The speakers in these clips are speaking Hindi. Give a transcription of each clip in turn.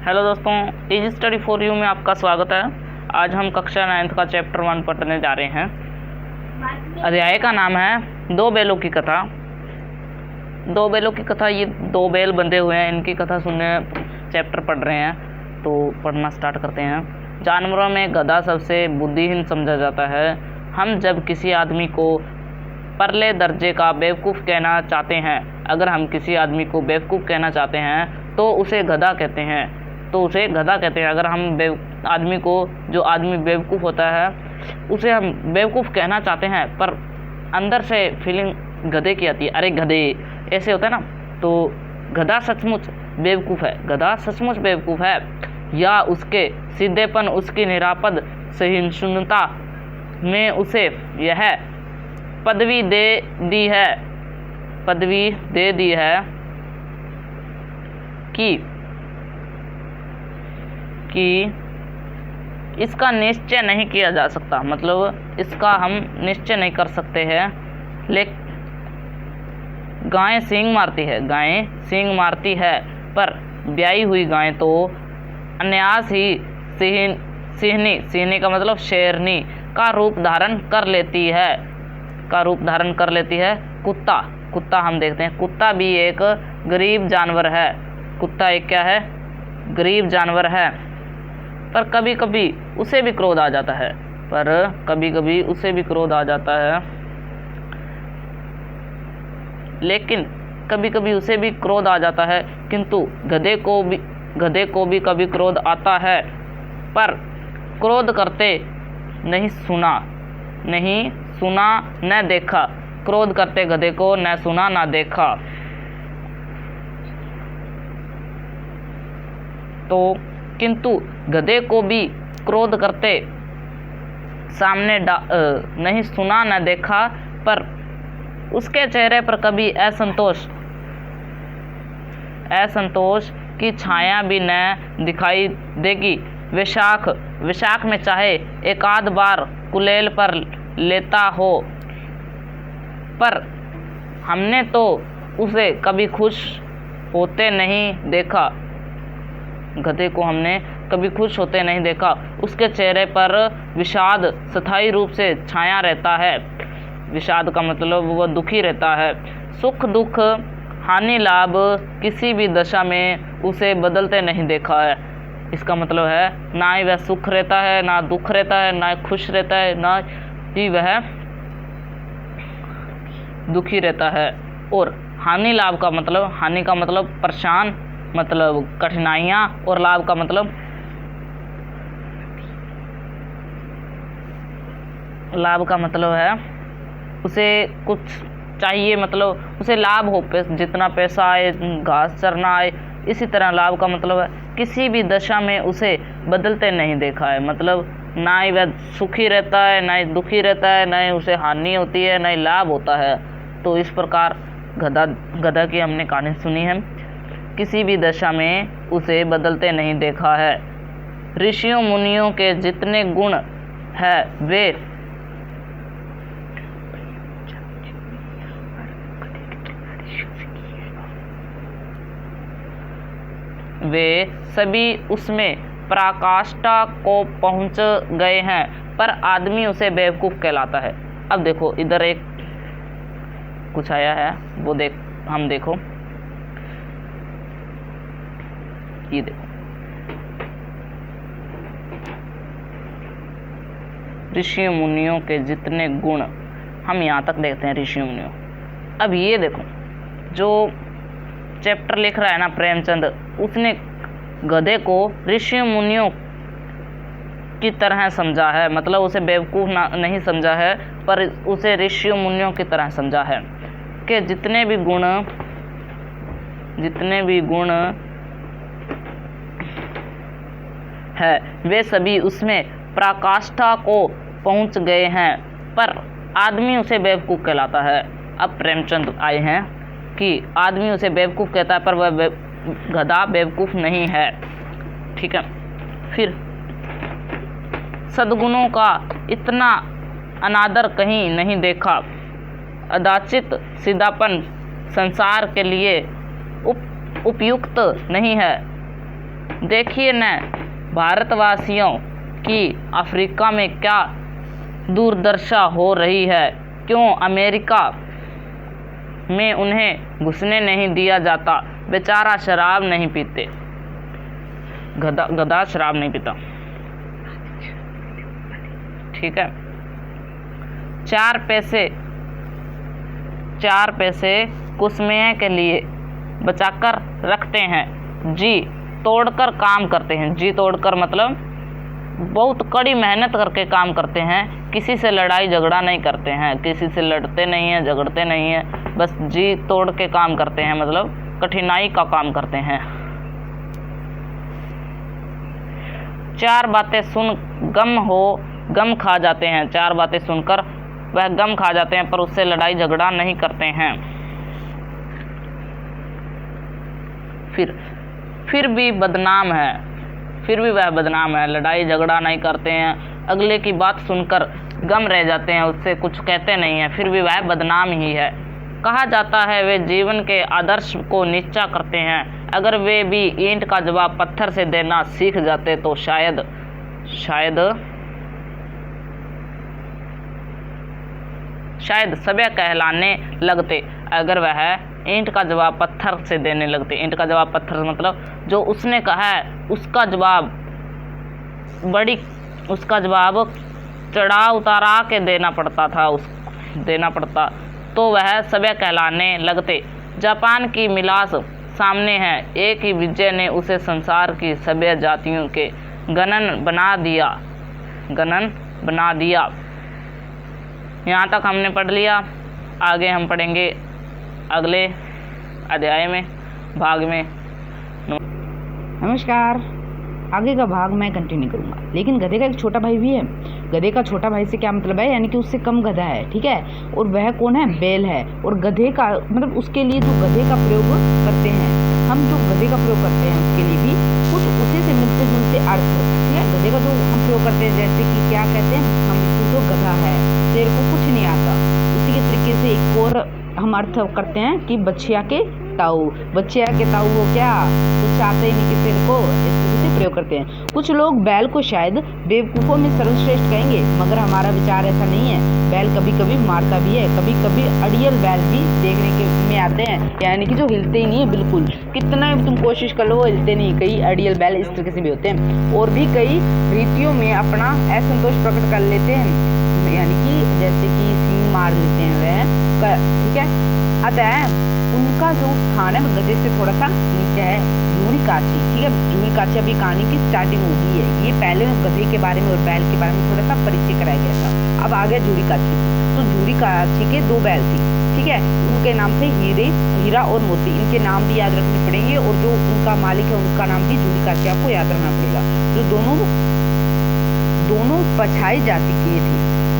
हेलो दोस्तों, इजी स्टडी फॉर यू में आपका स्वागत है। आज हम कक्षा 9 का चैप्टर 1 पढ़ने जा रहे हैं। अध्याय का नाम है दो बैलों की कथा। दो बैलों की कथा, ये दो बैल बंधे हुए हैं, इनकी कथा सुनने चैप्टर पढ़ रहे हैं, तो पढ़ना स्टार्ट करते हैं। जानवरों में गधा सबसे बुद्धिहीन समझा जाता है। हम जब किसी आदमी को परले दर्जे का बेवकूफ़ कहना चाहते हैं, अगर हम किसी आदमी को बेवकूफ़ कहना चाहते हैं तो उसे गधा कहते हैं, अगर हम आदमी को, जो आदमी बेवकूफ़ होता है उसे हम बेवकूफ़ कहना चाहते हैं, पर अंदर से फीलिंग गधे की आती है, अरे गधे ऐसे होता है ना, तो गधा सचमुच बेवकूफ़ है, या उसके सीधेपन, उसकी निरापद सहिष्णुता में उसे यह पदवी दे दी है कि इसका निश्चय नहीं किया जा सकता, मतलब इसका हम निश्चय नहीं कर सकते हैं। गाय सींग मारती है, पर ब्याई हुई गाय तो अनायास ही सिहनी का मतलब शेरनी का रूप धारण कर लेती है। कुत्ता हम देखते हैं, कुत्ता भी एक गरीब जानवर है। कुत्ता एक क्या है? गरीब जानवर है, पर कभी कभी उसे भी क्रोध आ जाता है। लेकिन कभी कभी उसे भी क्रोध आ जाता है, किंतु गधे को भी कभी क्रोध आता है, पर क्रोध करते नहीं सुना न देखा। क्रोध करते गधे को न सुना न देखा। तो किंतु गधे को भी क्रोध करते सामने नहीं सुना न देखा, पर उसके चेहरे पर कभी असंतोष की छाया भी न दिखाई देगी। विशाख में चाहे एक आध बार कुलेल पर लेता हो, पर हमने तो उसे कभी खुश होते नहीं देखा। गधे को हमने कभी खुश होते नहीं देखा। उसके चेहरे पर विषाद स्थायी रूप से छाया रहता है। विषाद का मतलब वह दुखी रहता है। सुख दुख हानि लाभ किसी भी दशा में उसे बदलते नहीं देखा है। इसका मतलब है ना ही वह सुख रहता है, ना दुख रहता है, ना खुश रहता है, ना ही वह दुखी रहता है। और हानि का मतलब परेशान, मतलब कठिनाइयाँ, और लाभ का मतलब है उसे कुछ चाहिए, मतलब उसे लाभ हो, जितना पैसा आए, घास चरना आए। इसी तरह लाभ का मतलब है किसी भी दशा में उसे बदलते नहीं देखा है, मतलब ना ही वह सुखी रहता है, ना ही दुखी रहता है, ना ही उसे हानि होती है, ना ही लाभ होता है। तो इस प्रकार गधा की हमने कहानी सुनी है। किसी भी दशा में उसे बदलते नहीं देखा है। ऋषियों मुनियों के जितने गुण हैं वे सभी उसमें पराकाष्ठा को पहुंच गए हैं, पर आदमी उसे बेवकूफ़ कहलाता है। अब देखो, इधर एक कुछ आया है, वो देखो, ये देखो, ऋषि मुनियों के जितने गुण, हम यहाँ तक देखते हैं ऋषि मुनियों। अब ये देखो, जो चैप्टर लिख रहा है ना प्रेमचंद, उसने गधे को ऋषि मुनियों की तरह समझा है, मतलब उसे बेवकूफ़ नहीं समझा है, पर उसे ऋषि मुनियों की तरह समझा है कि जितने भी गुण है वे सभी उसमें पराकाष्ठा को पहुंच गए हैं, पर आदमी उसे बेवकूफ़ कहलाता है। अब प्रेमचंद आए हैं कि आदमी उसे बेवकूफ़ कहता है, पर वह गधा बेवकूफ़ नहीं है। ठीक है। फिर सद्गुणों का इतना अनादर कहीं नहीं देखा। अदाचित सीधापन संसार के लिए उपयुक्त नहीं है। देखिए न भारतवासियों की अफ्रीका में क्या दुर्दशा हो रही है, क्यों अमेरिका में उन्हें घुसने नहीं दिया जाता। बेचारा शराब नहीं पीते, गधा शराब नहीं पीता। ठीक है, 4 पैसे कुसमें के लिए बचाकर रखते हैं, जी तोड़कर काम करते हैं। जी तोड़कर मतलब बहुत कड़ी मेहनत करके काम करते हैं, किसी से लड़ाई झगड़ा नहीं करते हैं, किसी से लड़ते नहीं हैं, झगड़ते नहीं हैं, बस जी तोड़ के काम करते हैं, मतलब कठिनाई का काम करते हैं। 4 बातें सुन गम खा जाते हैं। 4 बातें सुनकर वह गम खा जाते हैं, पर उससे लड़ाई झगड़ा नहीं करते हैं। फिर भी बदनाम है, फिर भी वह बदनाम है, लड़ाई झगड़ा नहीं करते हैं, अगले की बात सुनकर गम रह जाते हैं, उससे कुछ कहते नहीं हैं, फिर भी वह बदनाम ही है। कहा जाता है वे जीवन के आदर्श को नीचा करते हैं। अगर वे भी ईंट का जवाब पत्थर से देना सीख जाते तो शायद सभ्य कहलाने लगते। अगर वह ईंट का जवाब पत्थर से देने लगते। ईंट का जवाब पत्थर मतलब जो उसने कहा है उसका जवाब चढ़ा उतारा के देना पड़ता तो वह सभ्य कहलाने लगते। जापान की मिलास सामने है, एक ही विजय ने उसे संसार की सभ्य जातियों के गणन बना दिया। यहाँ तक हमने पढ़ लिया, आगे हम पढ़ेंगे अगले अध्याय में, भाग में। नमस्कार, आगे का भाग मैं कंटिन्यू करूँगा, लेकिन गधे का एक छोटा भाई भी है। गधे का छोटा भाई से क्या मतलब है, यानी कि उससे कम गधा है, ठीक है, और वह कौन है, बैल है। और गधे का मतलब उसके लिए जो गधे का प्रयोग करते हैं हम, जो गधे का प्रयोग करते हैं उसके लिए भी कुछ उसी से मिलते जुलते अर्थ, ठीक है। गधे का जो हम प्रयोग करते हैं, जैसे कि क्या कहते हैं हम, तो गधा है, तेरे को कुछ नहीं आता, उसी के तरीके से एक और हम अर्थ करते हैं कि बच्चिया के ताऊ हो क्या, कुछ आता ही नहीं कि तेरे को, इस तरीके से प्रयोग करते हैं। कुछ लोग बैल को शायद बेवकूफ़ों में सर्वश्रेष्ठ कहेंगे, मगर हमारा विचार ऐसा नहीं है। बैल कभी कभी मारता भी है, कभी कभी अड़ियल बैल भी देखने के में आते हैं, यानी कि जो हिलते ही नहीं है बिल्कुल, कितना भी तुम कोशिश कर लो वो हिलते नहीं। कई अड़ियल बैल इस तरीके से भी होते हैं, और भी कई रीतियों में अपना असंतोष प्रकट कर लेते हैं, यानी कि जैसे कि सींग मार लेते हैं वह, ठीक है। अतः उनका जो स्थान है वो गधे से थोड़ा सा नीचे है। जूड़ी काची, ठीक है, जूड़ी काची अभी कहानी की स्टार्टिंग होगी है। ये पहले गधे के बारे में और बैल के बारे में थोड़ा सा परिचय कराया गया था। अब आ गया जूड़ी काची। तो जूड़ी काची के 2 बैल थी, ठीक है, उनके नाम थे हीरा और मोती। इनके नाम भी याद रखने पड़ेंगे, और जो उनका मालिक है उनका नाम भी जूड़ी काची आपको याद रखना पड़ेगा। जो दोनों पछाई जाति के थे,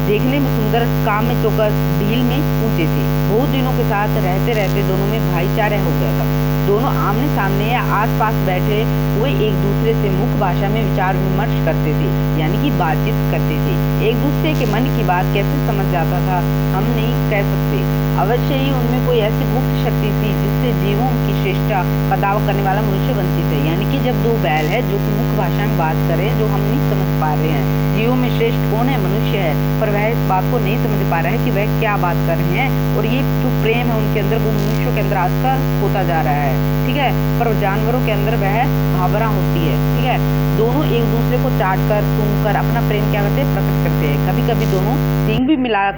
देखने में सुंदर, काम में चौकस, ढील में ऊंचे थे। बहुत दिनों के साथ रहते रहते दोनों में भाईचारा हो गया था। दोनों आमने सामने या आसपास बैठे हुए एक दूसरे से मुख्य भाषा में विचार विमर्श करते थे, यानी कि बातचीत करते थे। एक दूसरे के मन की बात कैसे समझ जाता था हम नहीं कह सकते। अवश्य ही उनमें कोई ऐसी गुप्त शक्ति थी जिससे जीवों की श्रेष्ठता का दावा करने वाला मनुष्य बनती थे। यानी कि जब 2 बैल है जो कि मुख्य भाषा में बात करें, जो हम नहीं समझ पा रहे हैं, जीवों में श्रेष्ठ कौन है, मनुष्य है, पर वह इस बात को नहीं समझ पा रहा है कि वह क्या बात कर रहे हैं। और ये जो प्रेम है उनके अंदर, वो मनुष्यों के अंदर आजकल होता जा रहा है, ठीक है, पर जानवरों के अंदर वह भावना होती है, ठीक है। दोनों एक दूसरे को चाट कर सूंघ कर अपना प्रेम क्या करते हैं, प्रकट करते हैं। कभी कभी दोनों सींग भी मिला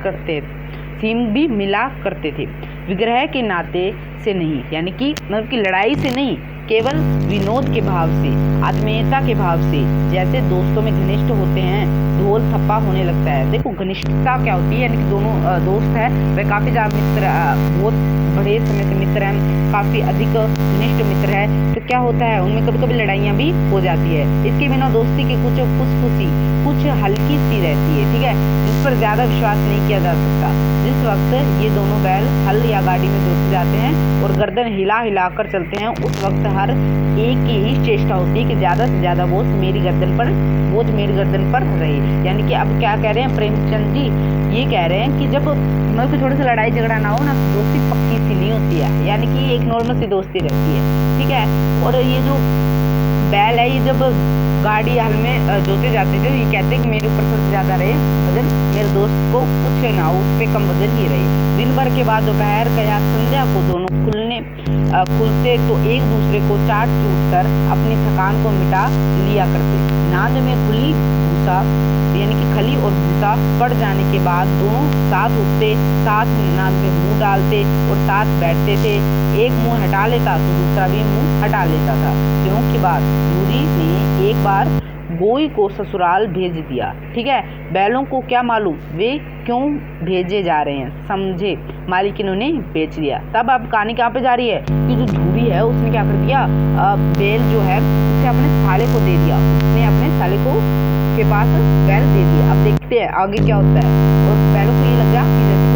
करते थे। विग्रह के नाते से नहीं, यानी कि मतलब की लड़ाई से नहीं, केवल विनोद के भाव से, आत्मीयता के भाव से, जैसे दोस्तों में घनिष्ठ होते हैं, ढोल थप्पा होने लगता है। देखो घनिष्ठता क्या होती है, यानी कि दोनों दोस्त है वह काफ़ी ज़्यादा मित्र, बहुत बड़े समय से मित्र हैं, काफ़ी अधिक घनिष्ठ मित्र है, तो क्या होता है उनमें कभी कभी लड़ाइयाँ भी हो जाती है। इसके बिना दोस्ती की कुछ खुशखुशी, कुछ हल्की सी रहती है, ठीक है, जिस पर ज़्यादा विश्वास नहीं किया जा सकता। जिस वक्त ये दोनों बैल हल या गाड़ी में जोते जाते हैं और गर्दन हिला कर चलते हैं, उस वक्त हर एक की ही चेष्टा होती है कि ज़्यादा से ज़्यादा बोझ मेरी गर्दन पर रहे। यानी कि अब क्या कह रहे हैं प्रेमचंद जी, ये कह रहे हैं कि जब मतलब थोड़ा सा लड़ाई झगड़ा ना हो ना, दोस्ती पक्की सी नहीं होती है, यानी कि एक नॉर्मल सी दोस्ती रहती है, ठीक है। और ये जो बैल है ये जब गाड़ी हल में जोते जाते थे ये कहते कि मेरे ऊपर सबसे ज़्यादा रहे वजन, मेरे दोस्त को कुछ ना हो, उस पर कम वजन ही रहे। दिन भर के बाद दोपहर का या संध्या को दोनों खुलते तो एक दूसरे को चाट चूट कर अपनी थकान को मिटा लिया करते। नाद में खुली भूसा यानी कि खली और भूसा पड़ जाने के बाद दोनों साथ उठते, साथ नाद में मुंह डालते और साथ बैठते थे। एक मुंह हटा लेता तो दूसरा भी मुंह हटा लेता था। क्यों की बात, नूरी ने एक बार गोई को ससुराल भेज दिया। ठीक है, बैलों को क्या मालूम वे क्यों भेजे जा रहे हैं, समझे, मालिक ने उन्हें बेच दिया। तब अब कहानी कहाँ पे जा रही है कि जो धूरी है उसने क्या कर दिया, बैल जो है उसे अपने साले को दे दिया, उसने अपने साले को के पास बैल दे दिया। अब देखते हैं आगे क्या होता है। और बैलों को ये लग रहा कि जैसे